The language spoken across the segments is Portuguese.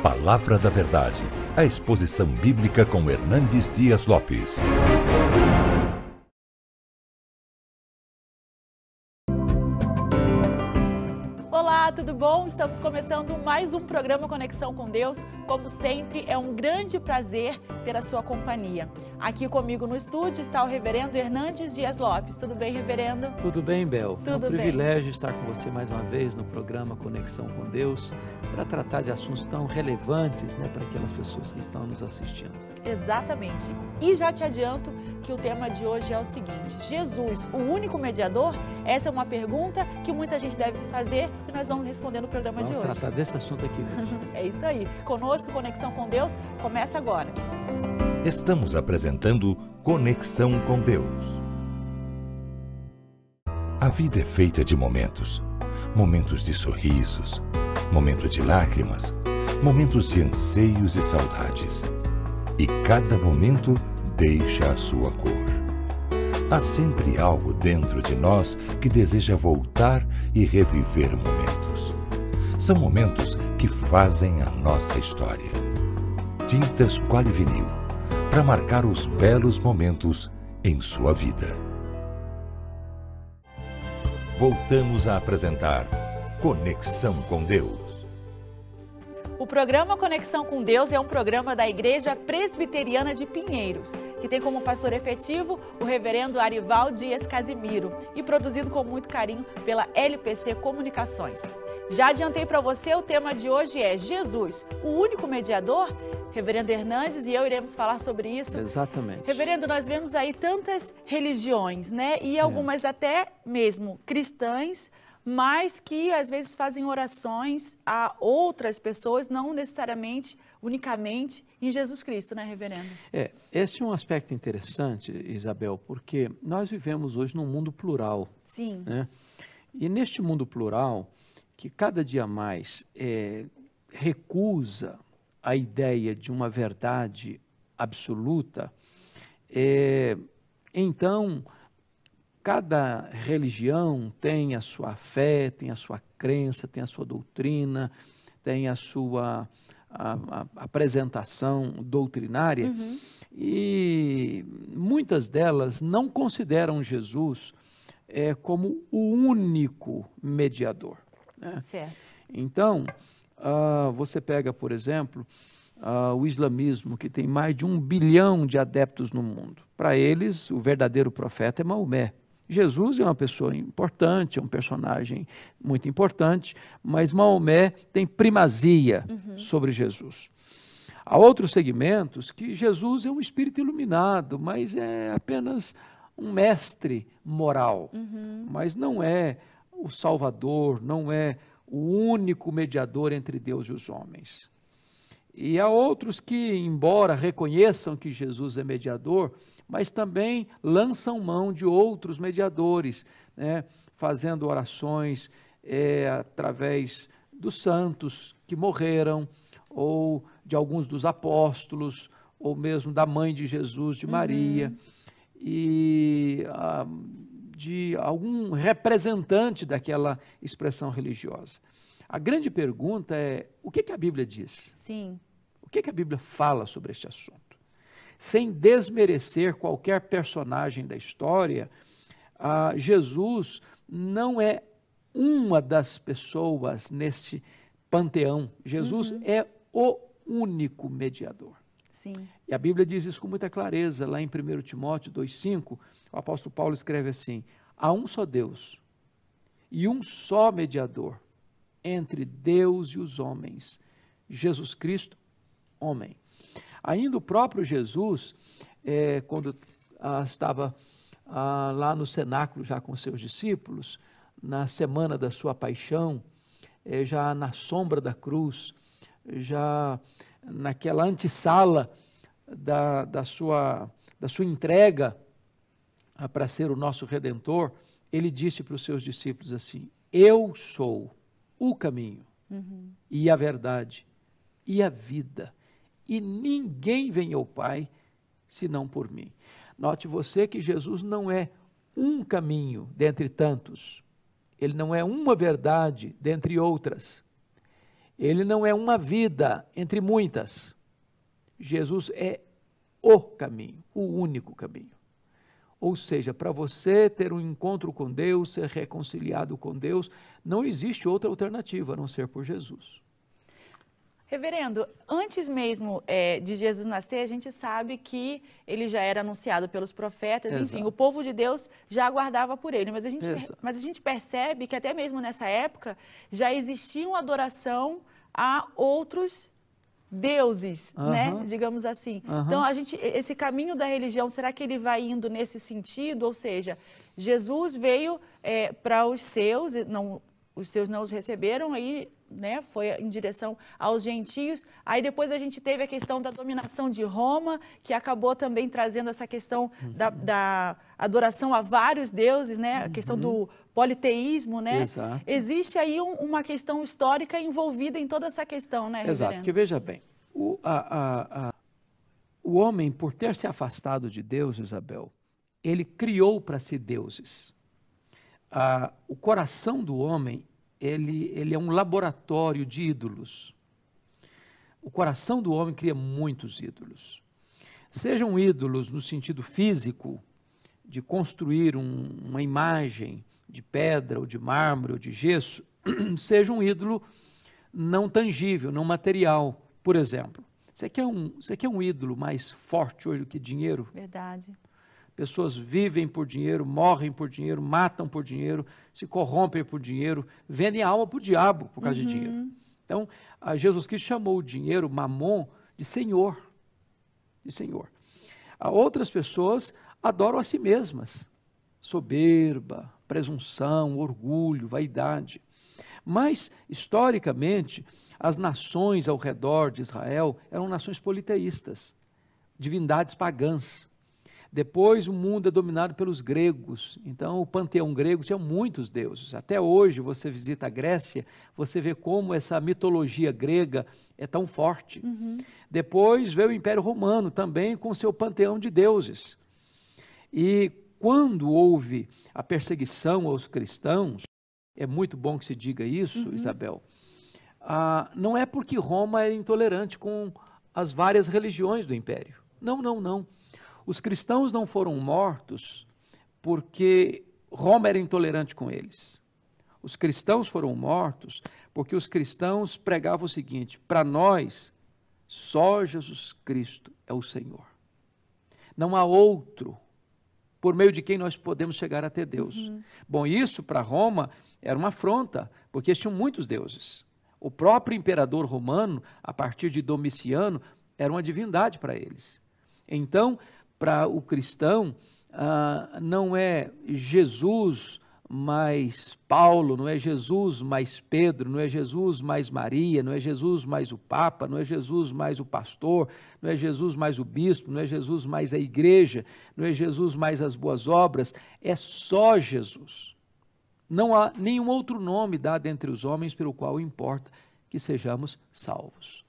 Palavra da Verdade, a exposição bíblica com Hernandes Dias Lopes. Olá, tudo bom? Estamos começando mais um programa Conexão com Deus. Como sempre, é um grande prazer ter a sua companhia. Aqui comigo no estúdio está o reverendo Hernandes Dias Lopes. Tudo bem, reverendo? Tudo bem, Bel. Tudo bem. É um bem. privilégio estar com você mais uma vez no programa Conexão com Deus, para tratar de assuntos tão relevantes, para aquelas pessoas que estão nos assistindo. Exatamente. E já te adianto que o tema de hoje é o seguinte: Jesus, o único mediador? Essa é uma pergunta que muita gente deve se fazer e nós vamos responder no programa de hoje. Vamos tratar desse assunto aqui hoje. É isso aí. Fique conosco, Conexão com Deus começa agora. Estamos apresentando Conexão com Deus. A vida é feita de momentos. Momentos de sorrisos, momentos de lágrimas, momentos de anseios e saudades. E cada momento deixa a sua cor. Há sempre algo dentro de nós que deseja voltar e reviver momentos. São momentos que fazem a nossa história. Tintas Quali Vinil, para marcar os belos momentos em sua vida. Voltamos a apresentar Conexão com Deus. O programa Conexão com Deus é um programa da Igreja Presbiteriana de Pinheiros, que tem como pastor efetivo o reverendo Arival Dias Casimiro e produzido com muito carinho pela LPC Comunicações. Já adiantei para você, o tema de hoje é Jesus, o único mediador? Reverendo Hernandes e eu iremos falar sobre isso. Exatamente. Reverendo, nós vemos aí tantas religiões, E algumas até mesmo cristãs, mas que às vezes fazem orações a outras pessoas, não necessariamente, unicamente em Jesus Cristo, reverendo? Esse é um aspecto interessante, Isabel, porque nós vivemos hoje num mundo plural. Sim. E neste mundo plural, que cada dia mais recusa a ideia de uma verdade absoluta, então cada religião tem a sua fé, tem a sua crença, tem a sua doutrina, tem a sua apresentação doutrinária, e muitas delas não consideram Jesus como o único mediador. Certo. Então, você pega, por exemplo, o islamismo, que tem mais de 1 bilhão de adeptos no mundo. Para eles, o verdadeiro profeta é Maomé. Jesus é uma pessoa importante, é um personagem muito importante, mas Maomé tem primazia sobre Jesus. Há outros segmentos que Jesus é um espírito iluminado, mas é apenas um mestre moral, mas não é o Salvador, não é o único mediador entre Deus e os homens. E há outros que, embora reconheçam que Jesus é mediador, mas também lançam mão de outros mediadores, fazendo orações através dos santos que morreram, ou de alguns dos apóstolos, ou mesmo da mãe de Jesus, de Maria, e de algum representante daquela expressão religiosa. A grande pergunta é: o que a Bíblia diz? Sim. O que a Bíblia fala sobre este assunto? Sem desmerecer qualquer personagem da história, Jesus não é uma das pessoas nesse panteão. Jesus é o único mediador. Sim. E a Bíblia diz isso com muita clareza. Lá em 1 Timóteo 2,5, o apóstolo Paulo escreve assim: há um só Deus e um só mediador entre Deus e os homens, Jesus Cristo, homem. Ainda o próprio Jesus, quando estava lá no cenáculo já com seus discípulos, na semana da sua paixão, já na sombra da cruz, já naquela antessala da sua entrega para ser o nosso Redentor, ele disse para os seus discípulos assim: eu sou o caminho e a verdade e a vida, e ninguém vem ao Pai senão por mim. Note você que Jesus não é um caminho dentre tantos, ele não é uma verdade dentre outras, Ele não é uma vida entre muitas. Jesus é o caminho, o único caminho. Ou seja, para você ter um encontro com Deus, ser reconciliado com Deus, não existe outra alternativa a não ser por Jesus. Reverendo, antes mesmo de Jesus nascer, a gente sabe que ele já era anunciado pelos profetas, Exato. enfim, o povo de Deus já aguardava por ele. Mas a gente percebe que até mesmo nessa época já existia uma adoração a outros deuses, né? Digamos assim. Então, esse caminho da religião, será que ele vai indo nesse sentido? Ou seja, Jesus veio para os seus não os receberam, aí, né, foi em direção aos gentios. Aí depois a gente teve a questão da dominação de Roma, que acabou também trazendo essa questão da adoração a vários deuses, né, a questão do politeísmo, né? Exato. Existe aí uma questão histórica envolvida em toda essa questão, né, reverendo? Exato, porque veja bem, o homem, por ter se afastado de Deus, Isabel, ele criou para si deuses. O coração do homem, ele é um laboratório de ídolos. O coração do homem cria muitos ídolos. Sejam ídolos no sentido físico, de construir uma imagem de pedra, ou de mármore, ou de gesso, seja um ídolo não tangível, não material. Por exemplo, você quer um ídolo mais forte hoje do que dinheiro? Verdade. Pessoas vivem por dinheiro, morrem por dinheiro, matam por dinheiro, se corrompem por dinheiro, vendem a alma para o diabo por causa de dinheiro. Então, Jesus Cristo chamou o dinheiro, mamon, de Senhor. De Senhor. Outras pessoas adoram a si mesmas. Soberba, presunção, orgulho, vaidade. Mas, historicamente, as nações ao redor de Israel eram nações politeístas, divindades pagãs. Depois o mundo é dominado pelos gregos, então o panteão grego tinha muitos deuses. Até hoje você visita a Grécia, você vê como essa mitologia grega é tão forte. Depois veio o Império Romano também com seu panteão de deuses. E quando houve a perseguição aos cristãos, é muito bom que se diga isso, Isabel, não é porque Roma era intolerante com as várias religiões do Império. Não, não, não. Os cristãos não foram mortos porque Roma era intolerante com eles. Os cristãos foram mortos porque os cristãos pregavam o seguinte: para nós, só Jesus Cristo é o Senhor. Não há outro por meio de quem nós podemos chegar até Deus. Bom, isso para Roma era uma afronta, porque eles tinham muitos deuses. O próprio imperador romano, a partir de Domiciano, era uma divindade para eles. Então, para o cristão, não é Jesus mais Paulo, não é Jesus mais Pedro, não é Jesus mais Maria, não é Jesus mais o Papa, não é Jesus mais o pastor, não é Jesus mais o bispo, não é Jesus mais a igreja, não é Jesus mais as boas obras, é só Jesus. Não há nenhum outro nome dado entre os homens pelo qual importa que sejamos salvos.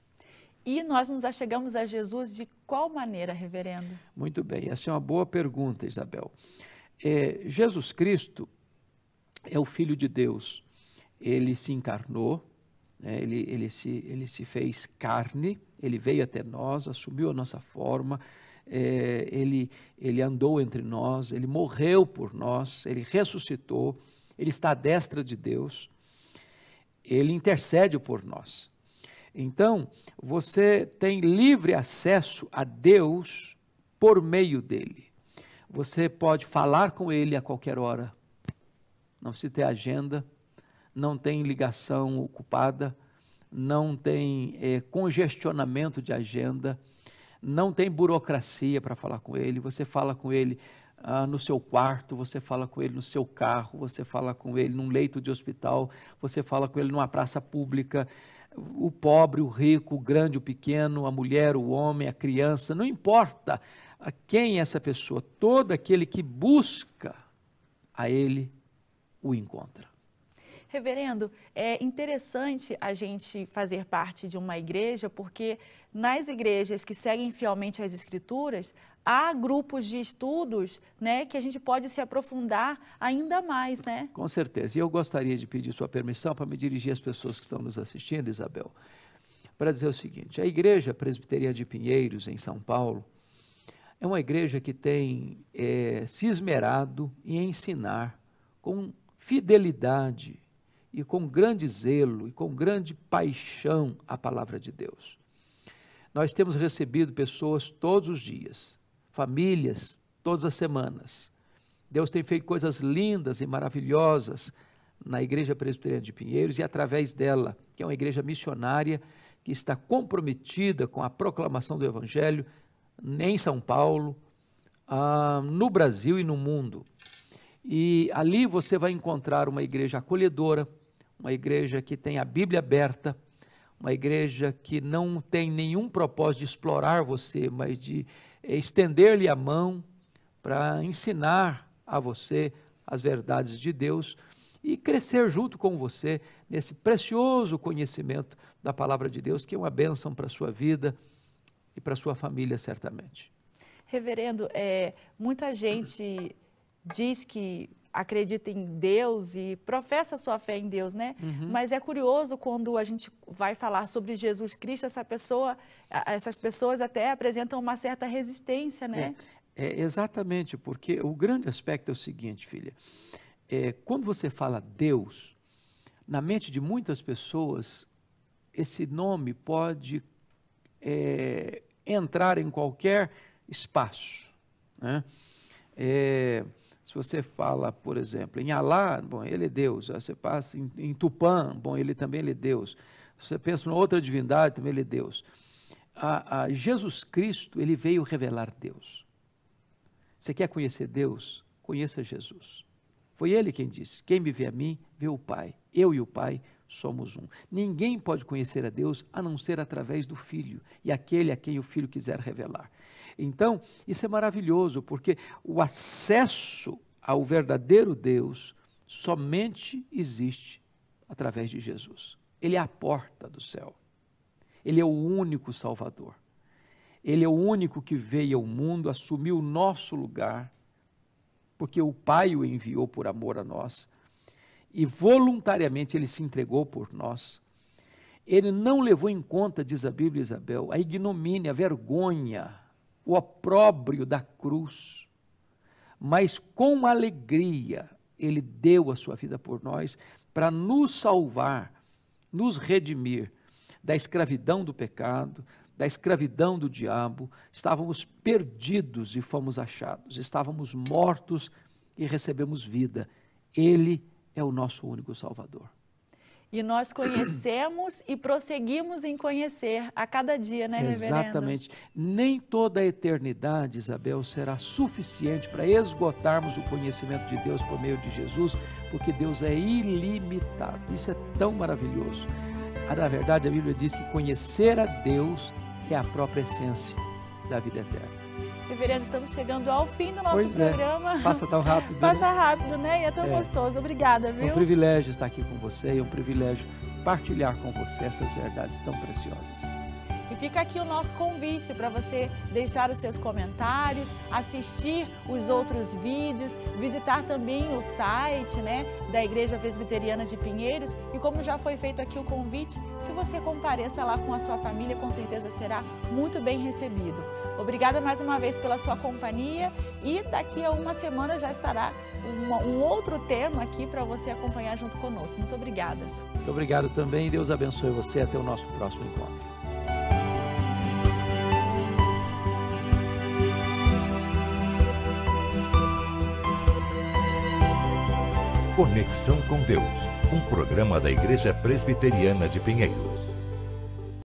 E nós nos achegamos a Jesus de qual maneira, reverendo? Muito bem, essa é uma boa pergunta, Isabel. Jesus Cristo é o Filho de Deus. Ele se encarnou, né? ele se fez carne, ele veio até nós, assumiu a nossa forma, ele andou entre nós, ele morreu por nós, ele ressuscitou, ele está à destra de Deus, ele intercede por nós. Então, você tem livre acesso a Deus por meio dele. Você pode falar com ele a qualquer hora. Não se tem agenda, não tem ligação ocupada, não tem congestionamento de agenda, não tem burocracia para falar com ele. Você fala com ele no seu quarto, você fala com ele no seu carro, você fala com ele num leito de hospital, você fala com ele numa praça pública. O pobre, o rico, o grande, o pequeno, a mulher, o homem, a criança, não importa a quem é essa pessoa, todo aquele que busca a ele o encontra. Reverendo, é interessante a gente fazer parte de uma igreja, porque nas igrejas que seguem fielmente as Escrituras, há grupos de estudos, né, que a gente pode se aprofundar ainda mais, né? Com certeza. E eu gostaria de pedir sua permissão para me dirigir às pessoas que estão nos assistindo, Isabel, para dizer o seguinte: a Igreja Presbiteriana de Pinheiros, em São Paulo, é uma igreja que tem se esmerado em ensinar com fidelidade e com grande zelo e com grande paixão a palavra de Deus. Nós temos recebido pessoas todos os dias, famílias todas as semanas. Deus tem feito coisas lindas e maravilhosas na Igreja Presbiteriana de Pinheiros e através dela, que é uma igreja missionária que está comprometida com a proclamação do Evangelho em São Paulo, no Brasil e no mundo. E ali você vai encontrar uma igreja acolhedora, uma igreja que tem a Bíblia aberta, uma igreja que não tem nenhum propósito de explorar você, mas de estender-lhe a mão para ensinar a você as verdades de Deus e crescer junto com você nesse precioso conhecimento da palavra de Deus, que é uma bênção para a sua vida e para a sua família, certamente. Reverendo, muita gente diz que acredita em Deus e professa sua fé em Deus, né? Mas é curioso quando a gente vai falar sobre Jesus Cristo, essas pessoas até apresentam uma certa resistência, né? Exatamente, porque o grande aspecto é o seguinte, filha, quando você fala Deus, na mente de muitas pessoas, esse nome pode entrar em qualquer espaço, né? Se você fala, por exemplo, em Alá, bom, ele é Deus. Você passa em Tupã, bom, ele também é Deus. Você pensa em outra divindade, também ele é Deus. Jesus Cristo, ele veio revelar Deus. Você quer conhecer Deus? Conheça Jesus. Foi ele quem disse: quem me vê a mim, vê o Pai. Eu e o Pai somos um. Ninguém pode conhecer a Deus a não ser através do Filho, e aquele a quem o Filho quiser revelar. Então, isso é maravilhoso, porque o acesso ao verdadeiro Deus somente existe através de Jesus. Ele é a porta do céu. Ele é o único Salvador. Ele é o único que veio ao mundo, assumiu o nosso lugar, porque o Pai o enviou por amor a nós, e voluntariamente ele se entregou por nós. Ele não levou em conta, diz a Bíblia, Isabel, a ignomínia, a vergonha, o opróbrio da cruz, mas com alegria ele deu a sua vida por nós para nos salvar, nos redimir da escravidão do pecado, da escravidão do diabo. Estávamos perdidos e fomos achados, estávamos mortos e recebemos vida. Ele é o nosso único Salvador. E nós conhecemos e prosseguimos em conhecer a cada dia, né, Reverendo? Exatamente. Nem toda a eternidade, Isabel, será suficiente para esgotarmos o conhecimento de Deus por meio de Jesus, porque Deus é ilimitado. Isso é tão maravilhoso. Na verdade, a Bíblia diz que conhecer a Deus é a própria essência da vida eterna. Reverendo, estamos chegando ao fim do nosso programa. Passa tão rápido. Passa rápido, né? E é tão gostoso. Obrigada, viu? É um privilégio estar aqui com você, é um privilégio partilhar com você essas verdades tão preciosas. E fica aqui o nosso convite para você deixar os seus comentários, assistir os outros vídeos, visitar também o site, né, da Igreja Presbiteriana de Pinheiros. E como já foi feito aqui o convite, que você compareça lá com a sua família, com certeza será muito bem recebido. Obrigada mais uma vez pela sua companhia e daqui a uma semana já estará um outro tema aqui para você acompanhar junto conosco. Muito obrigada. Muito obrigado também. Deus abençoe você. Até o nosso próximo encontro. Conexão com Deus, um programa da Igreja Presbiteriana de Pinheiros.